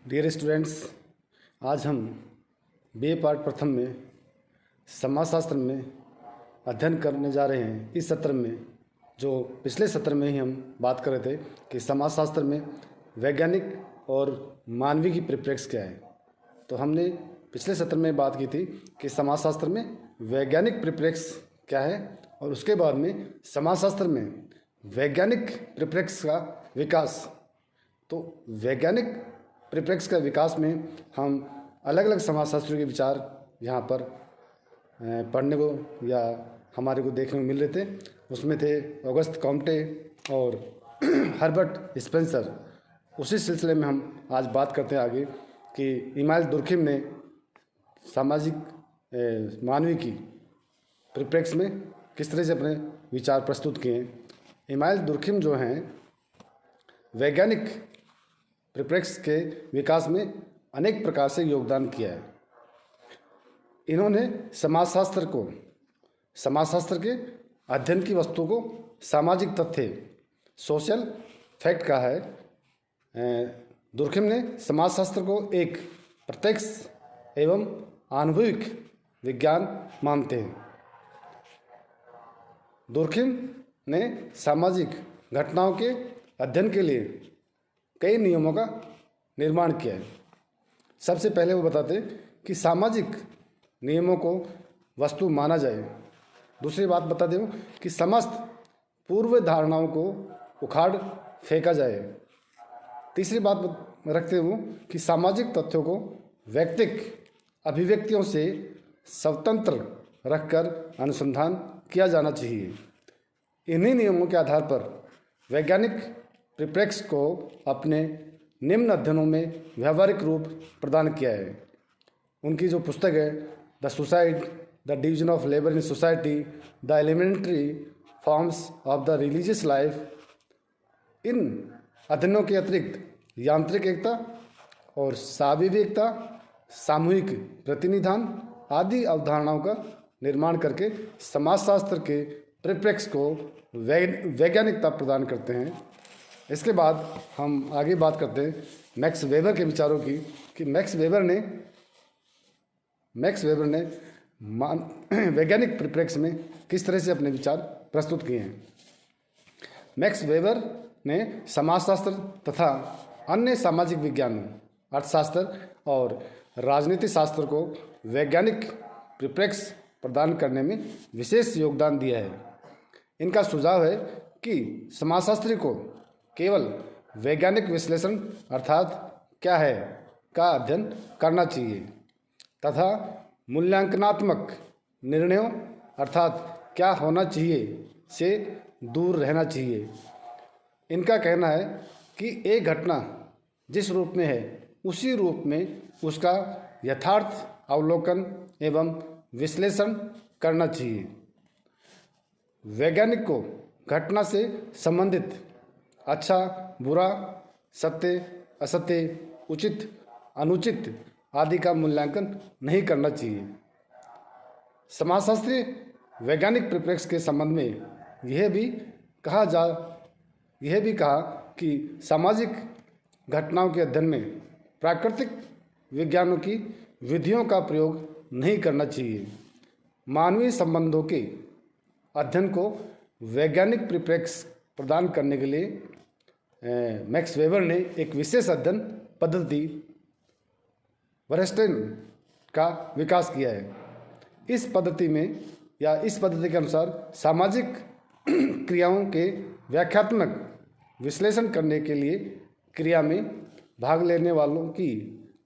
Dear students, आज हम B ए part प्रथम में समाजशास्त्र में अध्ययन करने जा रहे हैं। इस सत्र में जो पिछले सत्र में ही हम बात कर रहे थे कि समाजशास्त्र में वैज्ञानिक और मानवीय की परिप्रेक्ष्य क्या है, तो हमने पिछले सत्र में बात की थी कि समाजशास्त्र में वैज्ञानिक परिप्रेक्ष्य क्या है और उसके बाद में समाजशास्त्र में वैज्ञानिक परिप्रेक्ष्य का विकास। तो वैज्ञानिक परिप्रेक्ष्य का विकास में हम अलग अलग समाजशास्त्रियों के विचार यहाँ पर पढ़ने को या हमारे को देखने को मिल रहे थे। उसमें थे ऑगस्ट कॉम्टे और हर्बर्ट स्पेंसर। उसी सिलसिले में हम आज बात करते हैं आगे कि इमानुएल दुर्खिम ने सामाजिक मानवीय की परिप्रेक्ष्य में किस तरह से अपने विचार प्रस्तुत किए हैं। इमानुएल दुर्खिम जो हैं वैज्ञानिक परिप्रेक्ष्य के विकास में अनेक प्रकार से योगदान किया है। इन्होंने समाजशास्त्र के अध्ययन की वस्तु को सामाजिक तथ्य सोशल फैक्ट कहा है। दुर्खिम ने समाजशास्त्र को एक प्रत्यक्ष एवं अनुभविक विज्ञान मानते हैं। दुर्खिम ने सामाजिक घटनाओं के अध्ययन के लिए कई नियमों का निर्माण किया है। सबसे पहले वो बताते हैं कि सामाजिक नियमों को वस्तु माना जाए। दूसरी बात बताते हो कि समस्त पूर्व धारणाओं को उखाड़ फेंका जाए। तीसरी बात रखते हो कि सामाजिक तथ्यों को वैयक्तिक अभिव्यक्तियों से स्वतंत्र रखकर अनुसंधान किया जाना चाहिए। इन्हीं नियमों के आधार पर वैज्ञानिक परिप्रेक्ष्य को अपने निम्न अध्ययनों में व्यावहारिक रूप प्रदान किया है। उनकी जो पुस्तक है the suicide, the division of labour in society, the elementary forms of the religious life, इन अध्ययनों के अतिरिक्त यांत्रिक एकता और साविवी एकता, सामूहिक प्रतिनिधान आदि अवधारणाओं का निर्माण करके समाजशास्त्र के परिप्रेक्ष्य को वैज्ञानिकता प्रदान करते हैं। इसके बाद हम आगे बात करते हैं मैक्स वेबर के विचारों की कि मैक्स वेबर ने वैज्ञानिक परिप्रेक्ष्य में किस तरह से अपने विचार प्रस्तुत किए हैं। मैक्स वेबर ने समाजशास्त्र तथा अन्य सामाजिक विज्ञानों, अर्थशास्त्र और राजनीति शास्त्र को वैज्ञानिक परिप्रेक्ष्य प्रदान करने में विशेष योगदान दिया है। इनका सुझाव है कि समाजशास्त्री को केवल वैज्ञानिक विश्लेषण अर्थात क्या है का अध्ययन करना चाहिए तथा मूल्यांकनात्मक निर्णयों अर्थात क्या होना चाहिए से दूर रहना चाहिए। इनका कहना है कि एक घटना जिस रूप में है उसी रूप में उसका यथार्थ अवलोकन एवं विश्लेषण करना चाहिए। वैज्ञानिक को घटना से संबंधित अच्छा बुरा, सत्य असत्य, उचित अनुचित आदि का मूल्यांकन नहीं करना चाहिए। समाजशास्त्री वैज्ञानिक परिप्रेक्ष्य के संबंध में यह भी कहा कि सामाजिक घटनाओं के अध्ययन में प्राकृतिक विज्ञानों की विधियों का प्रयोग नहीं करना चाहिए। मानवीय संबंधों के अध्ययन को वैज्ञानिक परिप्रेक्ष्य प्रदान करने के लिए मैक्स वेबर ने एक विशेष अध्ययन पद्धति वरस्टेन का विकास किया है। इस पद्धति के अनुसार सामाजिक क्रियाओं के व्याख्यात्मक विश्लेषण करने के लिए क्रिया में भाग लेने वालों की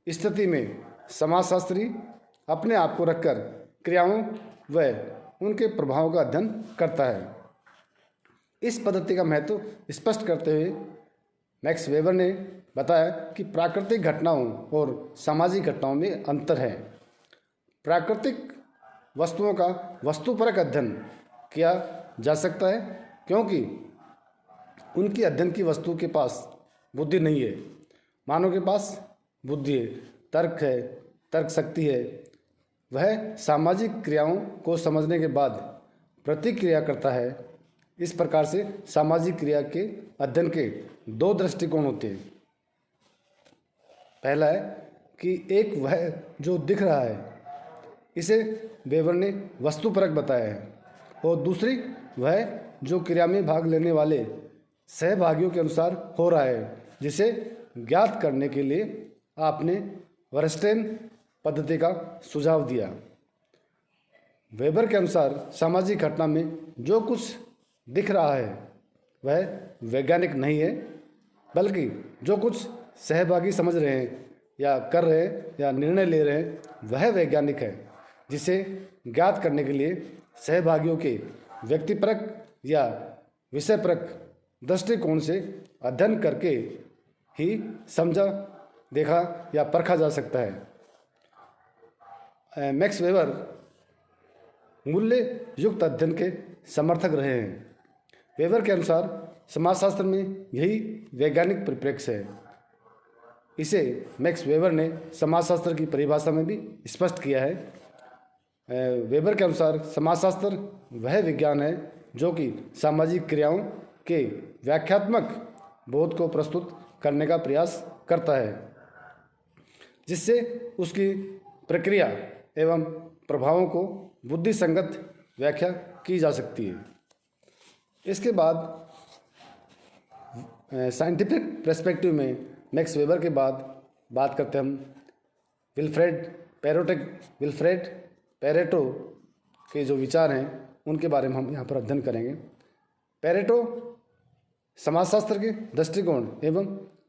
स्थिति में समाजशास्त्री अपने आप को रखकर क्रियाओं व उनके प्रभावों का अध्ययन करता है। इस पद्धति का महत्व स्पष्ट करते हुए मैक्स वेबर ने बताया कि प्राकृतिक घटनाओं और सामाजिक घटनाओं में अंतर है। प्राकृतिक वस्तुओं का वस्तुपरक अध्ययन किया जा सकता है क्योंकि उनकी अध्ययन की वस्तु के पास बुद्धि नहीं है। मानव के पास बुद्धि है, तर्क है, तर्क शक्ति है। वह सामाजिक क्रियाओं को समझने के बाद प्रतिक्रिया करता है। इस प्रकार से सामाजिक क्रिया के अध्ययन के दो दृष्टिकोण होते हैं। पहला है कि एक वह जो दिख रहा है, इसे वेबर ने वस्तुपरक बताया है, और दूसरी वह जो क्रिया में भाग लेने वाले सहभागियों के अनुसार हो रहा है, जिसे ज्ञात करने के लिए आपने वर्स्टेन पद्धति का सुझाव दिया। वेबर के अनुसार सामाजिक घटना में जो कुछ दिख रहा है वह वैज्ञानिक नहीं है, बल्कि जो कुछ सहभागी समझ रहे हैं या कर रहे हैं या निर्णय ले रहे हैं वह वैज्ञानिक है, जिसे ज्ञात करने के लिए सहभागियों के व्यक्तिपरक या विषयपरक दृष्टिकोण से अध्ययन करके ही समझा, देखा या परखा जा सकता है। मैक्स वेबर मूल्य युक्त अध्ययन के समर्थक रहे हैं। वेबर के अनुसार समाजशास्त्र में यही वैज्ञानिक परिप्रेक्ष्य है। इसे मैक्स वेबर ने समाजशास्त्र की परिभाषा में भी स्पष्ट किया है। वेबर के अनुसार समाजशास्त्र वह विज्ञान है जो कि सामाजिक क्रियाओं के व्याख्यात्मक बोध को प्रस्तुत करने का प्रयास करता है, जिससे उसकी प्रक्रिया एवं प्रभावों को बुद्धिसंगत व्याख्या की जा सकती है। इसके बाद साइंटिफिक पर्सपेक्टिव में मैक्स वेबर के बाद बात करते हैं हम विल्फ्रेड पेरेटो के जो विचार हैं उनके बारे में हम यहाँ पर अध्ययन करेंगे। पेरेटो समाजशास्त्र के दृष्टिकोण एवं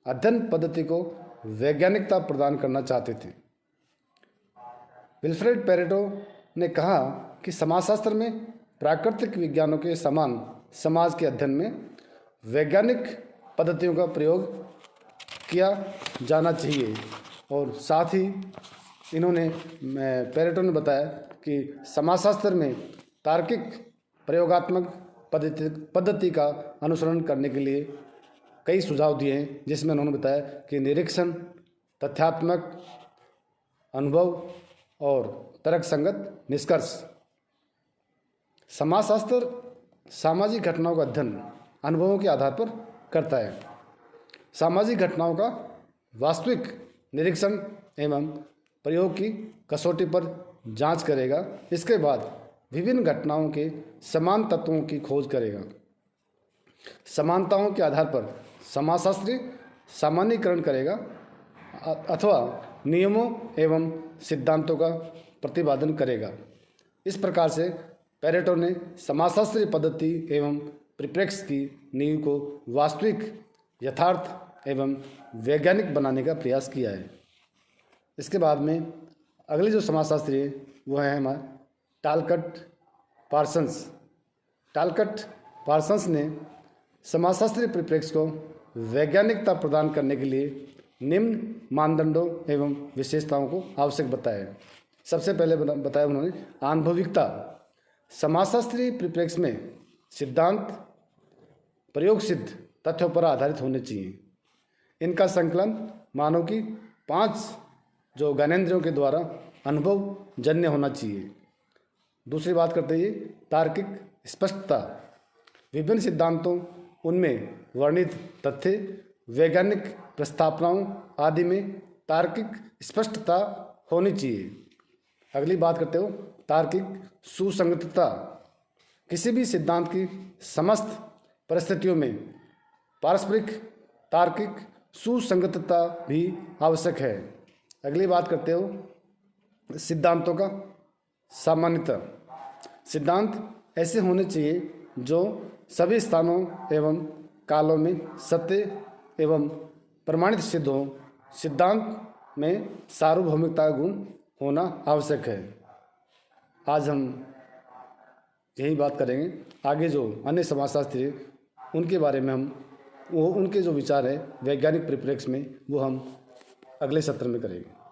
अध्ययन पद्धति को वैज्ञानिकता प्रदान करना चाहते थे। विल्फ्रेड पेरेटो ने कहा कि समाजशास्त्र में प्राकृतिक विज्ञानों के समान समाज के अध्ययन में वैज्ञानिक पद्धतियों का प्रयोग किया जाना चाहिए, और साथ ही पेरेटो ने बताया कि समाजशास्त्र में तार्किक प्रयोगात्मक पद्धति का अनुसरण करने के लिए कई सुझाव दिए हैं, जिसमें उन्होंने बताया कि निरीक्षण, तथ्यात्मक अनुभव और तर्कसंगत निष्कर्ष। समाजशास्त्र सामाजिक घटनाओं का अध्ययन अनुभवों के आधार पर करता है। सामाजिक घटनाओं का वास्तविक निरीक्षण एवं प्रयोग की कसौटी पर जांच करेगा। इसके बाद विभिन्न घटनाओं के समान तत्वों की खोज करेगा। समानताओं के आधार पर समाजशास्त्री सामान्यीकरण करेगा अथवा नियमों एवं सिद्धांतों का प्रतिपादन करेगा। इस प्रकार से पेरेटो ने समाजशास्त्रीय पद्धति एवं परिप्रेक्ष्य की नींव को वास्तविक, यथार्थ एवं वैज्ञानिक बनाने का प्रयास किया है। इसके बाद में अगले जो समाजशास्त्री है वो है हमारा टालकट पार्सन्स ने समाजशास्त्रीय परिप्रेक्ष्य को वैज्ञानिकता प्रदान करने के लिए निम्न मानदंडों एवं विशेषताओं को आवश्यक बताया है। सबसे पहले बताया उन्होंने आनुभविकता। समाजशास्त्रीय परिप्रेक्ष्य में सिद्धांत प्रयोग सिद्ध तथ्यों पर आधारित होने चाहिए। इनका संकलन मानव की 5 जो ज्ञानेंद्रियों के द्वारा अनुभव जन्य होना चाहिए। दूसरी बात करते हैं तार्किक स्पष्टता। विभिन्न सिद्धांतों, उनमें वर्णित तथ्य, वैज्ञानिक प्रस्तावनाओं आदि में तार्किक स्पष्टता होनी चाहिए। अगली बात करते हो तार्किक सुसंगतता। किसी भी सिद्धांत की समस्त परिस्थितियों में पारस्परिक तार्किक सुसंगतता भी आवश्यक है। अगली बात करते हो सिद्धांतों का सामान्यता। सिद्धांत ऐसे होने चाहिए जो सभी स्थानों एवं कालों में सत्य एवं प्रमाणित सिद्ध हो। सिद्धांत में सार्वभौमिकता गुण होना आवश्यक है। आज हम यही बात करेंगे। आगे जो अन्य समाजशास्त्री उनके बारे में उनके जो विचार है वैज्ञानिक परिप्रेक्ष्य में वो हम अगले सत्र में करेंगे।